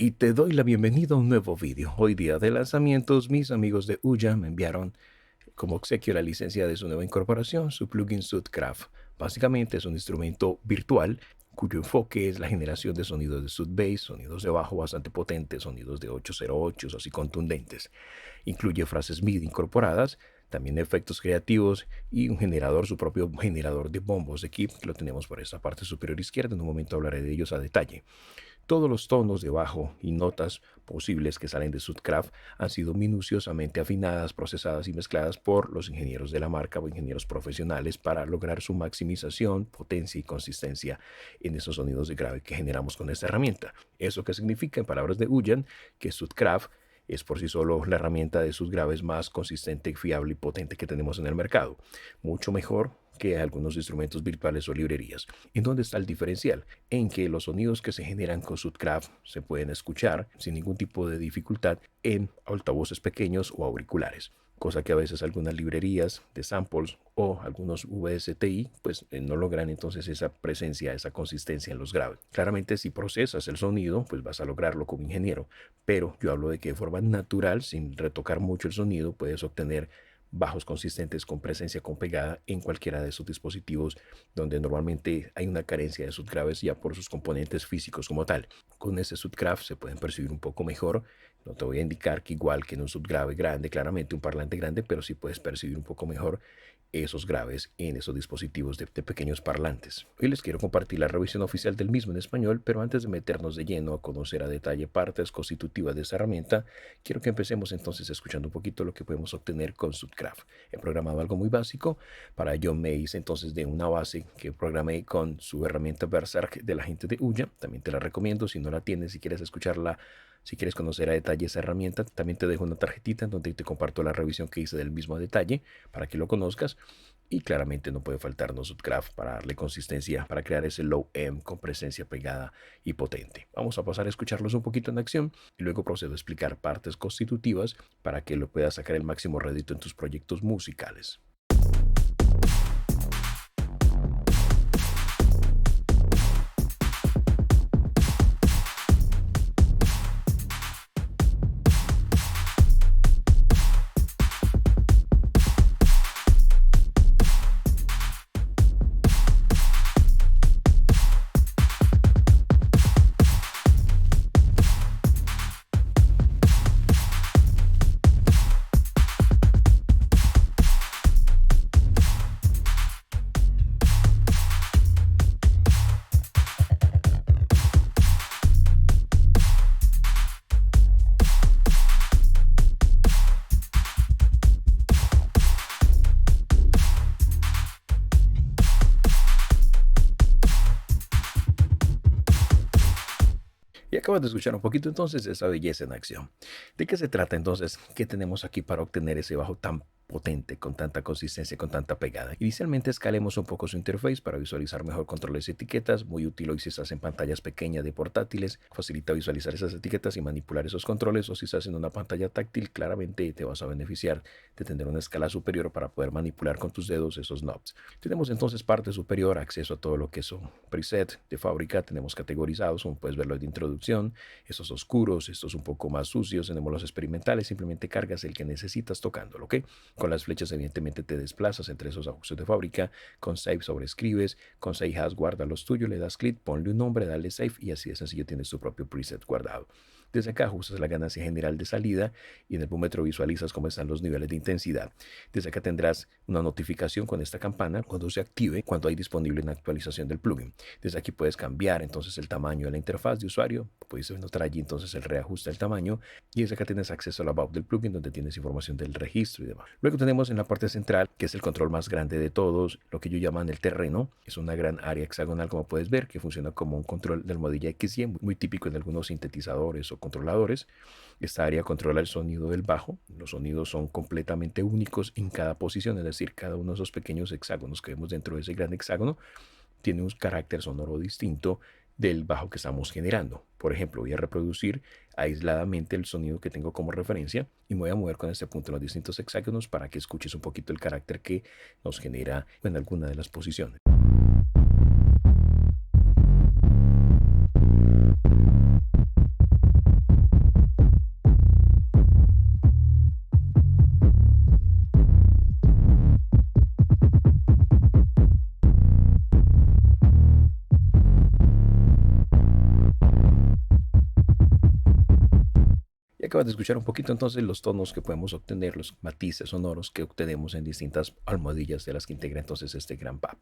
y te doy la bienvenida a un nuevo vídeo. Hoy día de lanzamientos, mis amigos de Ouya me enviaron como obsequio la licencia de su nueva incorporación, su plugin Soundcraft. Básicamente es un instrumento virtual cuyo enfoque es la generación de sonidos de Sudbass, sonidos de bajo bastante potentes, sonidos de 808 así contundentes. Incluye frases MIDI incorporadas, también efectos creativos y un generador, su propio generador de bombos de Kip, que lo tenemos por esta parte superior izquierda. En un momento hablaré de ellos a detalle. Todos los tonos de bajo y notas posibles que salen de Soundcraft han sido minuciosamente afinadas, procesadas y mezcladas por los ingenieros de la marca o ingenieros profesionales para lograr su maximización, potencia y consistencia en esos sonidos de grave que generamos con esta herramienta. ¿Eso qué significa? En palabras de Uyan, que Soundcraft es por sí solo la herramienta de sus graves más consistente, fiable y potente que tenemos en el mercado. Mucho mejor que algunos instrumentos virtuales o librerías. ¿En dónde está el diferencial? En que los sonidos que se generan con Soundcraft se pueden escuchar sin ningún tipo de dificultad en altavoces pequeños o auriculares, cosa que a veces algunas librerías de samples o algunos VSTI pues no logran entonces esa presencia, esa consistencia en los graves. Claramente si procesas el sonido pues vas a lograrlo como ingeniero, pero yo hablo de que de forma natural, sin retocar mucho el sonido, puedes obtener bajos consistentes con presencia con pegada en cualquiera de esos dispositivos donde normalmente hay una carencia de subgraves ya por sus componentes físicos como tal. Con ese subgrave se pueden percibir un poco mejor. No te voy a indicar que igual que en un subgrave grande, claramente un parlante grande, pero sí puedes percibir un poco mejor esos graves en esos dispositivos de pequeños parlantes. Hoy les quiero compartir la revisión oficial del mismo en español, pero antes de meternos de lleno a conocer a detalle partes constitutivas de esta herramienta, quiero que empecemos entonces escuchando un poquito lo que podemos obtener con Soundcraft. He programado algo muy básico, para ello me hice entonces de una base que programé con su herramienta Berserk de la gente de Ouya. También te la recomiendo si no la tienes, si quieres escucharla. Si quieres conocer a detalle esa herramienta, también te dejo una tarjetita en donde te comparto la revisión que hice del mismo detalle para que lo conozcas. Y claramente no puede faltarnos Soundcraft para darle consistencia, para crear ese low end con presencia pegada y potente. Vamos a pasar a escucharlos un poquito en acción y luego procedo a explicar partes constitutivas para que lo puedas sacar el máximo rédito en tus proyectos musicales. Y acabas de escuchar un poquito entonces de esa belleza en acción. ¿De qué se trata entonces? ¿Qué tenemos aquí para obtener ese bajo tan potente, con tanta consistencia, con tanta pegada? Inicialmente escalemos un poco su interface para visualizar mejor controles y etiquetas. Muy útil hoy si estás en pantallas pequeñas de portátiles. Facilita visualizar esas etiquetas y manipular esos controles. O si estás en una pantalla táctil, claramente te vas a beneficiar de tener una escala superior para poder manipular con tus dedos esos knobs. Tenemos entonces parte superior, acceso a todo lo que son presets de fábrica. Tenemos categorizados, como puedes verlo de introducción, estos oscuros, estos un poco más sucios. Tenemos los experimentales, simplemente cargas el que necesitas tocándolo, ¿ok? Con las flechas evidentemente te desplazas entre esos ajustes de fábrica. Con Save sobreescribes, con Save As guarda los tuyos, le das clic, ponle un nombre, dale Save y así de sencillo tienes tu propio preset guardado. Desde acá ajustas la ganancia general de salida y en el búmetro visualizas cómo están los niveles de intensidad. Desde acá tendrás una notificación con esta campana cuando se active, cuando hay disponible una actualización del plugin. Desde aquí puedes cambiar entonces el tamaño de la interfaz de usuario, puedes notar allí entonces el reajuste del tamaño y desde acá tienes acceso al About del plugin donde tienes información del registro y demás. Luego tenemos en la parte central, que es el control más grande de todos, lo que ellos llaman el terreno. Es una gran área hexagonal, como puedes ver, que funciona como un control de almohadilla XY, muy típico en algunos sintetizadores o controladores. Esta área controla el sonido del bajo. Los sonidos son completamente únicos en cada posición, es decir, cada uno de esos pequeños hexágonos que vemos dentro de ese gran hexágono tiene un carácter sonoro distinto del bajo que estamos generando. Por ejemplo, voy a reproducir aisladamente el sonido que tengo como referencia y me voy a mover con este punto en los distintos hexágonos para que escuches un poquito el carácter que nos genera en alguna de las posiciones. acabas de escuchar un poquito entonces los tonos que podemos obtener, los matices sonoros que obtenemos en distintas almohadillas de las que integra entonces este Grand Pad.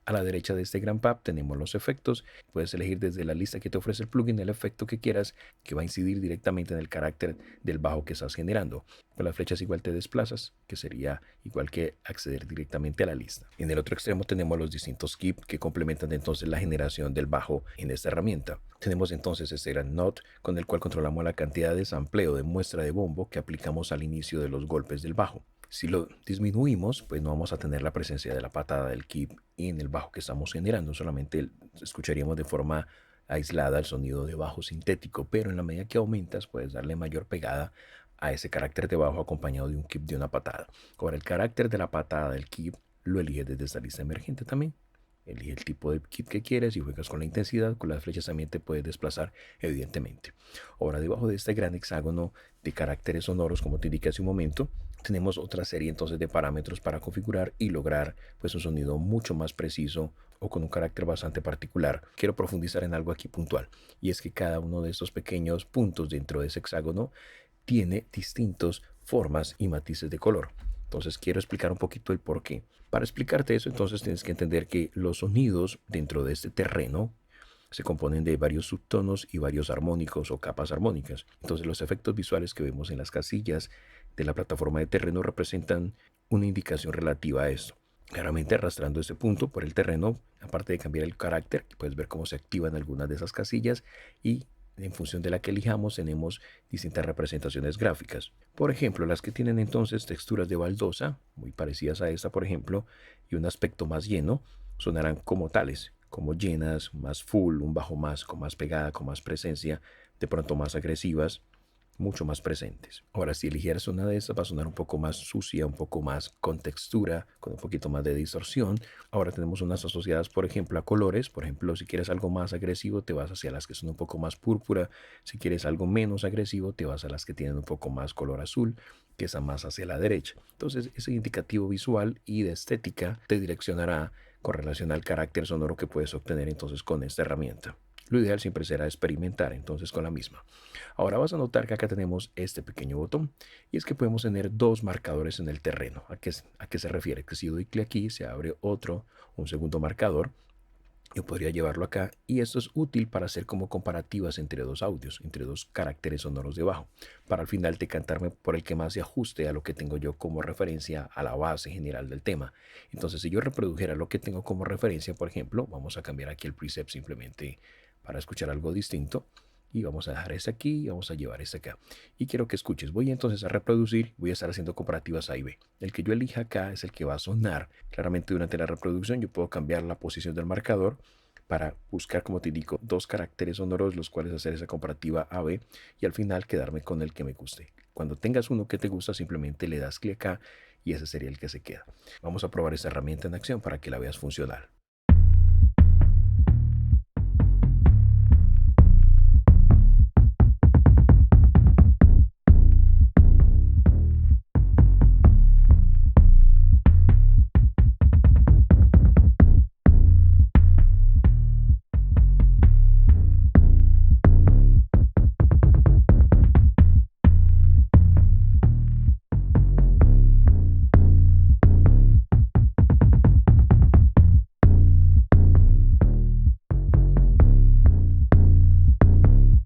A la derecha de este Grand Pad tenemos los efectos. Puedes elegir desde la lista que te ofrece el plugin el efecto que quieras que va a incidir directamente en el carácter del bajo que estás generando. Con las flechas igual te desplazas, que sería igual que acceder directamente a la lista. En el otro extremo tenemos los distintos keys que complementan entonces la generación del bajo en esta herramienta. Tenemos entonces este Grand Note con el cual controlamos la cantidad de sampleo de muestra de bombo que aplicamos al inicio de los golpes del bajo. Si lo disminuimos, pues no vamos a tener la presencia de la patada del kick en el bajo que estamos generando, solamente escucharíamos de forma aislada el sonido de bajo sintético, pero en la medida que aumentas puedes darle mayor pegada a ese carácter de bajo acompañado de un kick de una patada. Ahora el carácter de la patada del kick lo eliges desde esta lista emergente también. Elige el tipo de kit que quieres y juegas con la intensidad. Con las flechas también te puedes desplazar, evidentemente. Ahora, debajo de este gran hexágono de caracteres sonoros, como te indiqué hace un momento, tenemos otra serie entonces de parámetros para configurar y lograr pues un sonido mucho más preciso o con un carácter bastante particular. Quiero profundizar en algo aquí puntual, y es que cada uno de estos pequeños puntos dentro de ese hexágono tiene distintas formas y matices de color. Entonces quiero explicar un poquito el por qué. Para explicarte eso, entonces tienes que entender que los sonidos dentro de este terreno se componen de varios subtonos y varios armónicos o capas armónicas. Entonces los efectos visuales que vemos en las casillas de la plataforma de terreno representan una indicación relativa a esto. Claramente arrastrando este punto por el terreno, aparte de cambiar el carácter, puedes ver cómo se activan algunas de esas casillas y en función de la que elijamos tenemos distintas representaciones gráficas. Por ejemplo, las que tienen entonces texturas de baldosa, muy parecidas a esta por ejemplo, y un aspecto más lleno, sonarán como tales, como llenas, más full, un bajo más, con más pegada, con más presencia, de pronto más agresivas, mucho más presentes. Ahora, si eligieras una de estas, va a sonar un poco más sucia, un poco más con textura, con un poquito más de distorsión. Ahora tenemos unas asociadas, por ejemplo, a colores. Por ejemplo, si quieres algo más agresivo, te vas hacia las que son un poco más púrpura. Si quieres algo menos agresivo, te vas a las que tienen un poco más color azul, que están más hacia la derecha. Entonces, ese indicativo visual y de estética te direccionará con relación al carácter sonoro que puedes obtener entonces con esta herramienta. Lo ideal siempre será experimentar entonces con la misma. Ahora vas a notar que acá tenemos este pequeño botón, y es que podemos tener dos marcadores en el terreno. ¿A qué se refiere? Que si doy clic aquí se abre un segundo marcador. Yo podría llevarlo acá, y esto es útil para hacer como comparativas entre dos audios, entre dos caracteres sonoros de bajo, para al final decantarme por el que más se ajuste a lo que tengo yo como referencia a la base general del tema. Entonces, si yo reprodujera lo que tengo como referencia, por ejemplo, vamos a cambiar aquí el preset simplemente para escuchar algo distinto, y vamos a dejar este aquí y vamos a llevar este acá. Y quiero que escuches. Voy entonces a reproducir, voy a estar haciendo comparativas A y B. El que yo elija acá es el que va a sonar. Claramente durante la reproducción yo puedo cambiar la posición del marcador para buscar, como te indico, dos caracteres sonoros los cuales hacer esa comparativa A-B y al final quedarme con el que me guste. Cuando tengas uno que te gusta, simplemente le das clic acá y ese sería el que se queda. Vamos a probar esta herramienta en acción para que la veas funcionar.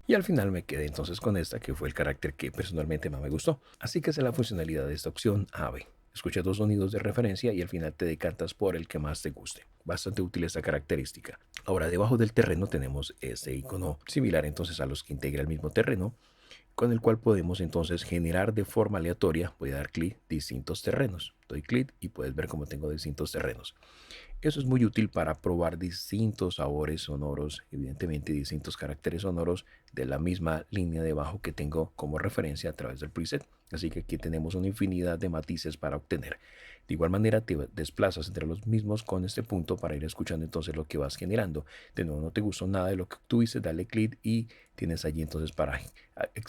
Y al final me quedé entonces con esta, que fue el carácter que personalmente más me gustó. Así que esa es la funcionalidad de esta opción A-B. Escucha dos sonidos de referencia y al final te decantas por el que más te guste. Bastante útil esta característica. Ahora, debajo del terreno tenemos este icono similar entonces a los que integra el mismo terreno, con el cual podemos entonces generar de forma aleatoria. Voy a dar clic distintos terrenos. Doy clic y puedes ver cómo tengo distintos terrenos. Eso es muy útil para probar distintos sabores sonoros, evidentemente distintos caracteres sonoros de la misma línea de bajo que tengo como referencia a través del preset. Así que aquí tenemos una infinidad de matices para obtener. De igual manera te desplazas entre los mismos con este punto para ir escuchando entonces lo que vas generando. De nuevo, no te gustó nada de lo que tuviste, dale clic y tienes allí entonces para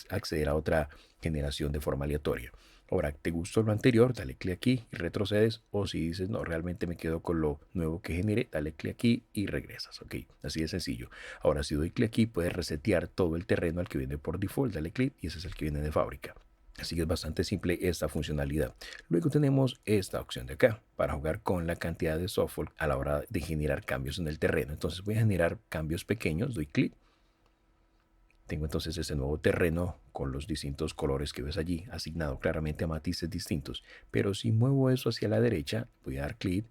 acceder a otra generación de forma aleatoria. Ahora, ¿te gustó lo anterior? Dale clic aquí y retrocedes. O si dices, no, realmente me quedo con lo nuevo que generé, dale clic aquí y regresas. Ok, así de sencillo. Ahora, si doy clic aquí, puedes resetear todo el terreno al que viene por default. Dale clic y ese es el que viene de fábrica. Así que es bastante simple esta funcionalidad. Luego tenemos esta opción de acá para jugar con la cantidad de software a la hora de generar cambios en el terreno. Entonces voy a generar cambios pequeños, doy clic. Tengo entonces este nuevo terreno con los distintos colores que ves allí, asignado claramente a matices distintos. Pero si muevo eso hacia la derecha, voy a dar clic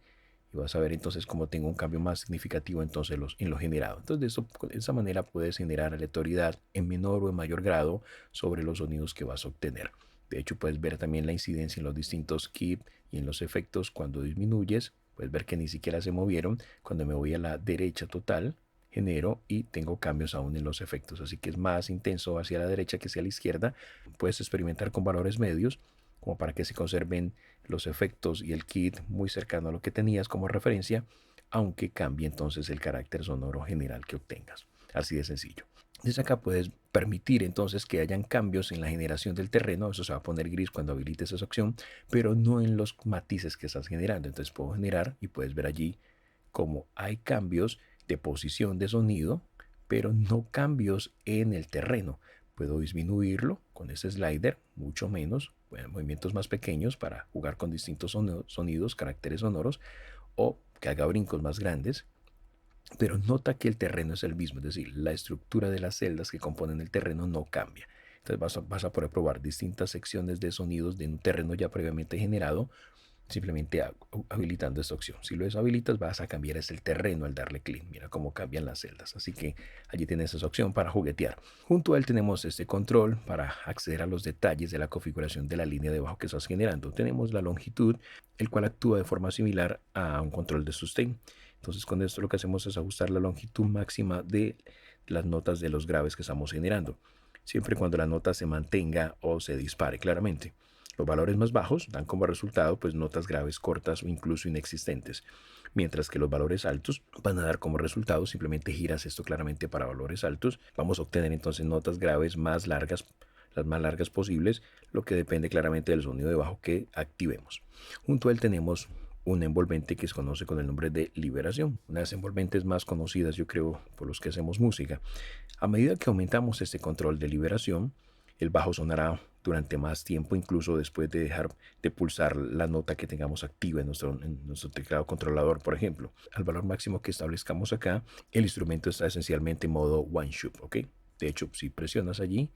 y vas a ver entonces cómo tengo un cambio más significativo entonces en lo generado. Entonces de esa manera puedes generar aleatoriedad en menor o en mayor grado sobre los sonidos que vas a obtener. De hecho, puedes ver también la incidencia en los distintos keep y en los efectos cuando disminuyes. Puedes ver que ni siquiera se movieron. Cuando me voy a la derecha total, genero y tengo cambios aún en los efectos, así que es más intenso hacia la derecha que hacia la izquierda. Puedes experimentar con valores medios como para que se conserven los efectos y el kit muy cercano a lo que tenías como referencia, aunque cambie entonces el carácter sonoro general que obtengas. Así de sencillo. Desde acá puedes permitir entonces que hayan cambios en la generación del terreno. Eso se va a poner gris cuando habilites esa opción, pero no en los matices que estás generando. Entonces puedo generar y puedes ver allí cómo hay cambios de posición de sonido, pero no cambios en el terreno. Puedo disminuirlo con ese slider, mucho menos, bueno, movimientos más pequeños para jugar con distintos sonidos, caracteres sonoros, o que haga brincos más grandes, pero nota que el terreno es el mismo, es decir, la estructura de las celdas que componen el terreno no cambia. Entonces vas a poder probar distintas secciones de sonidos de un terreno ya previamente generado simplemente habilitando esta opción. Si lo deshabilitas, vas a cambiar el terreno al darle clic. Mira cómo cambian las celdas. Así que allí tienes esa opción para juguetear. Junto a él tenemos este control para acceder a los detalles de la configuración de la línea de bajo que estás generando. Tenemos la longitud, el cual actúa de forma similar a un control de sustain. Entonces con esto lo que hacemos es ajustar la longitud máxima de las notas de los graves que estamos generando, siempre y cuando la nota se mantenga o se dispare claramente. Los valores más bajos dan como resultado pues notas graves cortas o incluso inexistentes, mientras que los valores altos van a dar como resultado, simplemente giras esto claramente para valores altos, vamos a obtener entonces notas graves más largas, las más largas posibles, lo que depende claramente del sonido de bajo que activemos. Junto a él tenemos un envolvente que se conoce con el nombre de liberación, una de las envolventes más conocidas yo creo por los que hacemos música. A medida que aumentamos este control de liberación, el bajo sonará durante más tiempo, incluso después de dejar de pulsar la nota que tengamos activa en nuestro teclado controlador, por ejemplo. Al valor máximo que establezcamos acá, el instrumento está esencialmente en modo one shoot, ¿ok? De hecho, si presionas allí,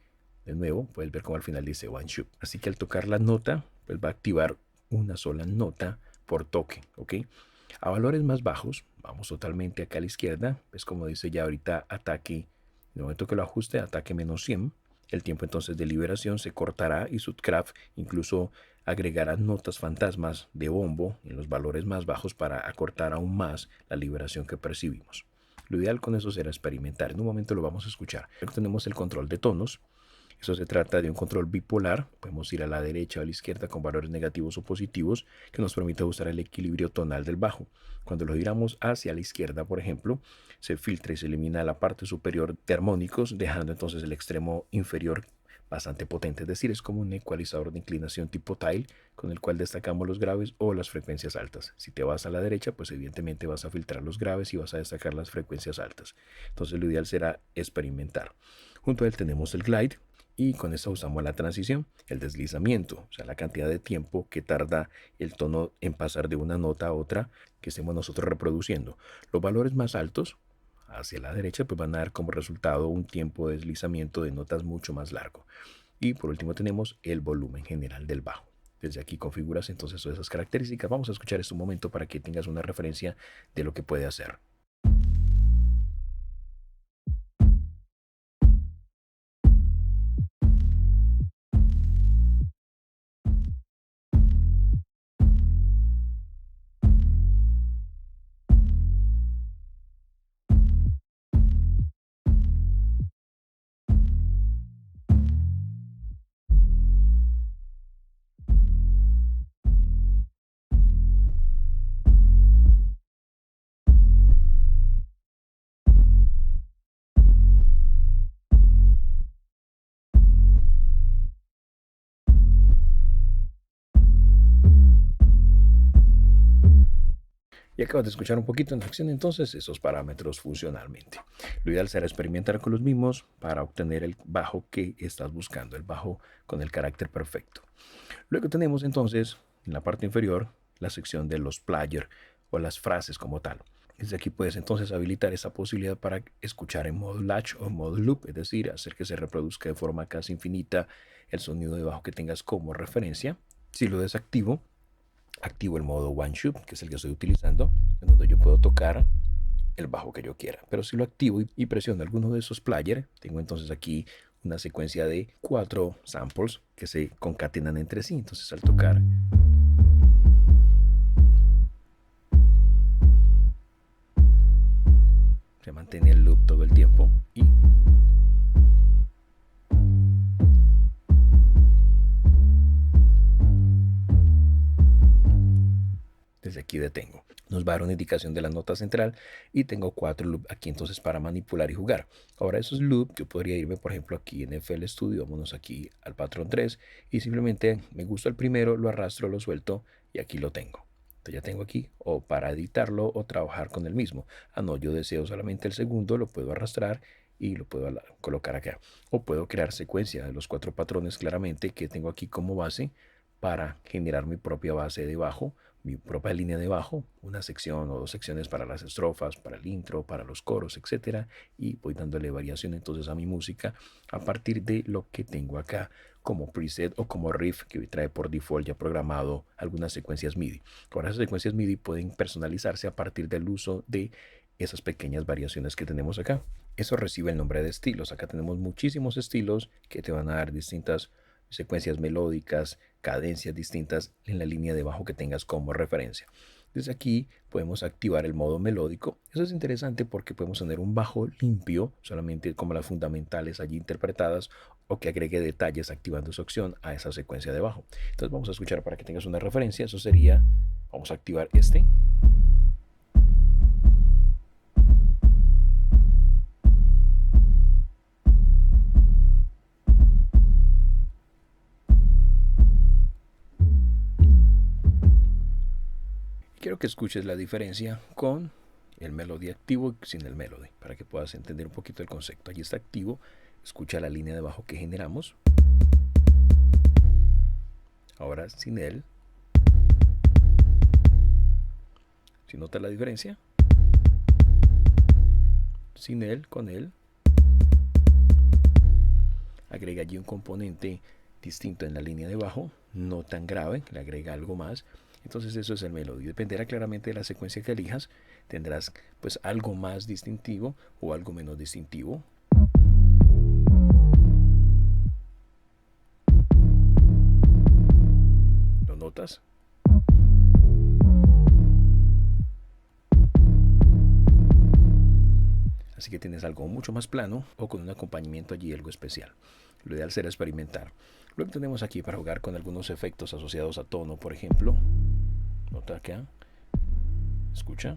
de nuevo, puedes ver como al final dice one shoot. Así que al tocar la nota, pues va a activar una sola nota por toque, ¿ok? A valores más bajos, vamos totalmente acá a la izquierda, es como dice ya ahorita ataque, en el momento que lo ajuste, ataque menos 100, el tiempo entonces de liberación se cortará y Subcraft incluso agregará notas fantasmas de bombo en los valores más bajos para acortar aún más la liberación que percibimos. Lo ideal con eso será experimentar. En un momento lo vamos a escuchar. Luego tenemos el control de tonos. Eso se trata de un control bipolar. Podemos ir a la derecha o a la izquierda con valores negativos o positivos que nos permite ajustar el equilibrio tonal del bajo. Cuando lo giramos hacia la izquierda, por ejemplo, se filtra y se elimina la parte superior de armónicos, dejando entonces el extremo inferior bastante potente. Es decir, es como un ecualizador de inclinación tipo tile con el cual destacamos los graves o las frecuencias altas. Si te vas a la derecha, pues evidentemente vas a filtrar los graves y vas a destacar las frecuencias altas. Entonces lo ideal será experimentar. Junto a él tenemos el glide, y con esto usamos la transición, el deslizamiento, o sea, la cantidad de tiempo que tarda el tono en pasar de una nota a otra que estemos nosotros reproduciendo. Los valores más altos, hacia la derecha, pues van a dar como resultado un tiempo de deslizamiento de notas mucho más largo. Y por último tenemos el volumen general del bajo. Desde aquí configuras entonces todas esas características. Vamos a escuchar esto un momento para que tengas una referencia de lo que puede hacer. Y acabas de escuchar un poquito en acción entonces esos parámetros funcionalmente. Lo ideal será experimentar con los mismos para obtener el bajo que estás buscando, el bajo con el carácter perfecto. Luego tenemos entonces en la parte inferior la sección de los players o las frases como tal. Desde aquí puedes entonces habilitar esa posibilidad para escuchar en modo latch o modo loop, es decir, hacer que se reproduzca de forma casi infinita el sonido de bajo que tengas como referencia. Si lo desactivo, activo el modo one shoot, que es el que estoy utilizando, en donde yo puedo tocar el bajo que yo quiera. Pero si lo activo y presiono alguno de esos players, tengo entonces aquí una secuencia de 4 samples que se concatenan entre sí. Entonces al tocar se mantiene el loop todo el tiempo y desde aquí detengo. Nos va a dar una indicación de la nota central y tengo 4 loops aquí entonces para manipular y jugar. Ahora esos loops yo podría irme por ejemplo aquí en FL Studio, vámonos aquí al patrón 3 y simplemente me gusta el primero, lo arrastro, lo suelto y aquí lo tengo. Entonces ya tengo aquí o para editarlo o trabajar con el mismo. Ah no, yo deseo solamente el segundo, lo puedo arrastrar y lo puedo colocar acá. O puedo crear secuencia de los 4 patrones claramente que tengo aquí como base para generar mi propia base de bajo, mi propia línea de bajo, una sección o 2 secciones para las estrofas, para el intro, para los coros, etcétera, y voy dándole variación entonces a mi música a partir de lo que tengo acá como preset o como riff que trae por default ya programado algunas secuencias MIDI. Ahora esas secuencias MIDI pueden personalizarse a partir del uso de esas pequeñas variaciones que tenemos acá. Eso recibe el nombre de estilos. Acá tenemos muchísimos estilos que te van a dar distintas secuencias melódicas, cadencias distintas en la línea de bajo que tengas como referencia. Desde aquí podemos activar el modo melódico. Eso es interesante porque podemos tener un bajo limpio, solamente como las fundamentales allí interpretadas, o que agregue detalles activando esa opción a esa secuencia de bajo. Entonces vamos a escuchar para que tengas una referencia. Eso sería, vamos a activar este. Quiero que escuches la diferencia con el melody activo y sin el melody, para que puedas entender un poquito el concepto. Allí está activo, escucha la línea de bajo que generamos. Ahora sin él. ¿Si notas la diferencia? Sin él, con él. Agrega allí un componente distinto en la línea de bajo, no tan grave, le agrega algo más. Entonces eso es el melody. Dependerá claramente de la secuencia que elijas. Tendrás pues algo más distintivo o algo menos distintivo. ¿Lo notas? Así que tienes algo mucho más plano o con un acompañamiento allí algo especial. Lo ideal será experimentar. Luego tenemos aquí para jugar con algunos efectos asociados a tono, por ejemplo. Nota acá. Escucha.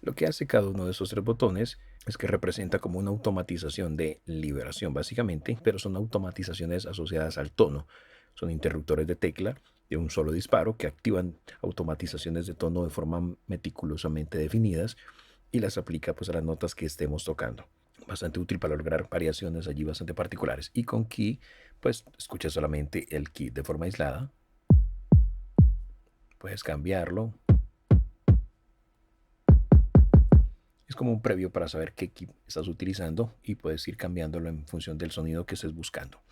Lo que hace cada uno de esos 3 botones es que representa como una automatización de liberación básicamente, pero son automatizaciones asociadas al tono. Son interruptores de tecla de un solo disparo que activan automatizaciones de tono de forma meticulosamente definidas y las aplica pues a las notas que estemos tocando. Bastante útil para lograr variaciones allí bastante particulares. Y con key pues escuchas solamente el key de forma aislada. Puedes cambiarlo. Es como un previo para saber qué key estás utilizando y puedes ir cambiándolo en función del sonido que estés buscando.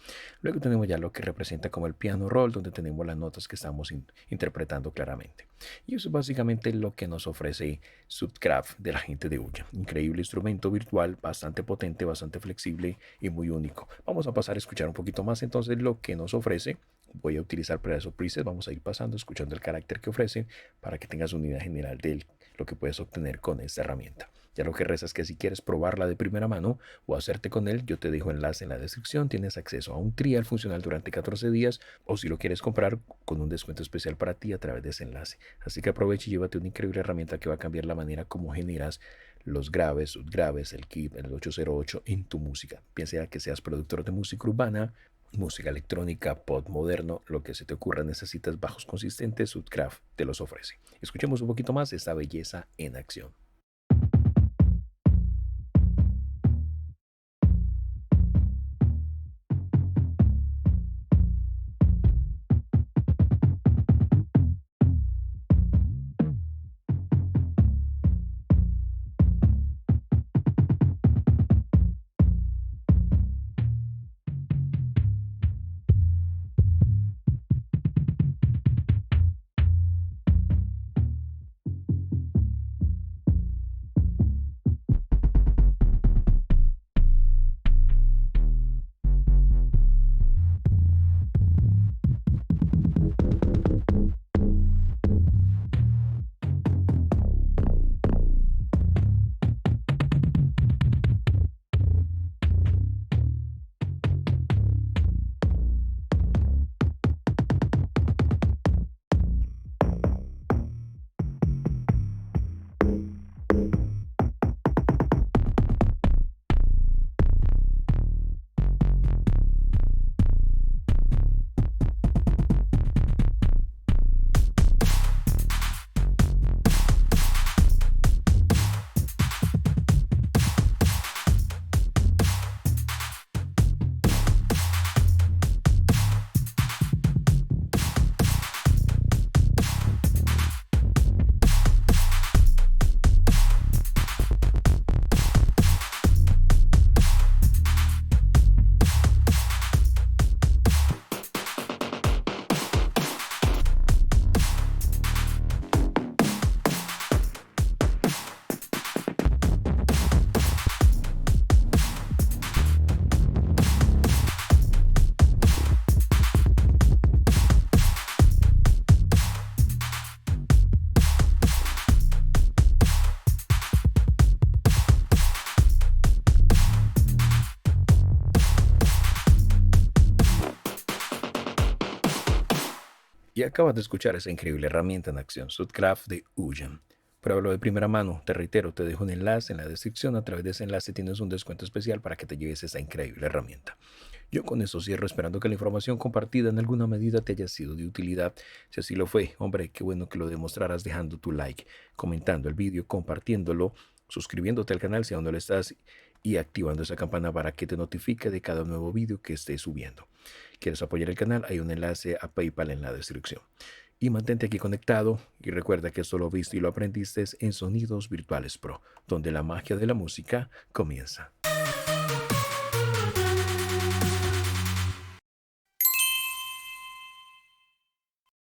Luego tenemos ya lo que representa como el piano roll, donde tenemos las notas que estamos interpretando claramente. Y eso es básicamente lo que nos ofrece Subcraft de la gente de Ouya. Increíble instrumento virtual, bastante potente, bastante flexible y muy único. Vamos a pasar a escuchar un poquito más entonces lo que nos ofrece. Voy a utilizar para esos presets, vamos a ir pasando, escuchando el carácter que ofrece para que tengas una idea general del lo que puedes obtener con esta herramienta. Ya lo que resta es que si quieres probarla de primera mano o hacerte con él, yo te dejo enlace en la descripción. Tienes acceso a un trial funcional durante 14 días o si lo quieres comprar con un descuento especial para ti a través de ese enlace. Así que aprovecha y llévate una increíble herramienta que va a cambiar la manera como generas los graves, subgraves, el kick, el 808 en tu música. Piensa que seas productor de música urbana, música electrónica, pop moderno, lo que se te ocurra, necesitas bajos consistentes, Subcraft te los ofrece. Escuchemos un poquito más de esta belleza en acción. Y acabas de escuchar esa increíble herramienta en acción, Subcraft de Ujan. Pruébalo de primera mano, te reitero, te dejo un enlace en la descripción. A través de ese enlace tienes un descuento especial para que te lleves esa increíble herramienta. Yo con eso cierro, esperando que la información compartida en alguna medida te haya sido de utilidad. Si así lo fue, hombre, qué bueno que lo demostraras dejando tu like, comentando el vídeo, compartiéndolo, suscribiéndote al canal si aún no lo estás y activando esa campana para que te notifique de cada nuevo vídeo que esté subiendo. ¿Quieres apoyar el canal? Hay un enlace a PayPal en la descripción. Y mantente aquí conectado y recuerda que esto lo viste y lo aprendiste en Sonidos Virtuales Pro, donde la magia de la música comienza.